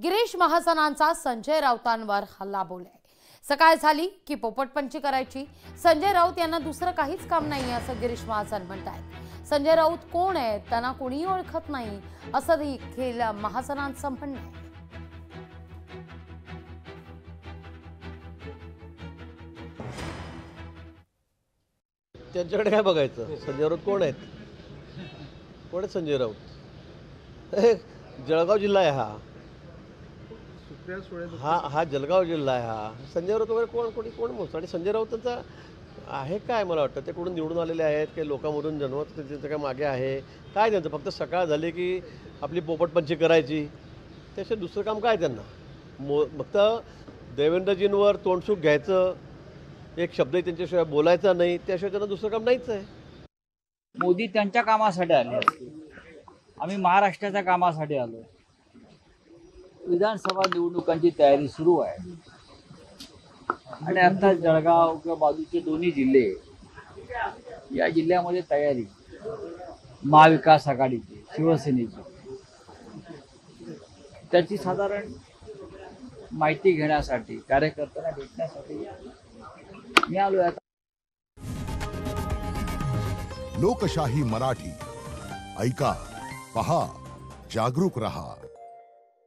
गिरीश महाजनांचा संजय राऊतांवर हल्ला बोललाय। सकाळ झाली की पोपटपंची करायची। संजय राऊत यांना दुसरं काहीच काम नाही असं गिरीश महाजन म्हणतात। संजय राऊत कोण आहेत त्यांना कोणी ओळखत नाही असं देखील महाजनांचं म्हणणं आहे। त्यांच्याकडे काय बघायचं? संजय राऊत कोण आहेत? कोण आहेत संजय राऊत? जळगाव जिल्हा आहे हा जळगाव जिल्हा आहे हा। संजय राऊत वगैरे कोण मोजतं? आणि संजय राऊतांचा आहे काय? मला वाटतं ते कुठून निवडून आलेले आहेत की लोकांमधून जन्मत त्यांचं काय मागे आहे काय? त्यांचं फक्त सकाळ झाली की आपली पोपटपंची करायची, त्याशिवाय दुसरं काम काय त्यांना? फक्त देवेंद्रजींवर तोंडसूक घ्यायचं, एक शब्दही त्यांच्याशिवाय बोलायचा नाही, त्याशिवाय त्यांना दुसरं काम नाहीच आहे। मोदी त्यांच्या कामासाठी आले असते, आम्ही महाराष्ट्राच्या कामासाठी आलो। विधानसभा निवडणुकांची तयारी सुरू आहे आणि आता जळगाव किंवा बाजूचे दोन्ही जिल्हे, या जिल्ह्यामध्ये तयारी महाविकास आघाडीची, शिवसेनेची, त्याची साधारण माहिती घेण्यासाठी, कार्यकर्त्यांना भेटण्यासाठी मी आलोय। आता लोकशाही मराठी ऐका, पहा, जागरूक रहा।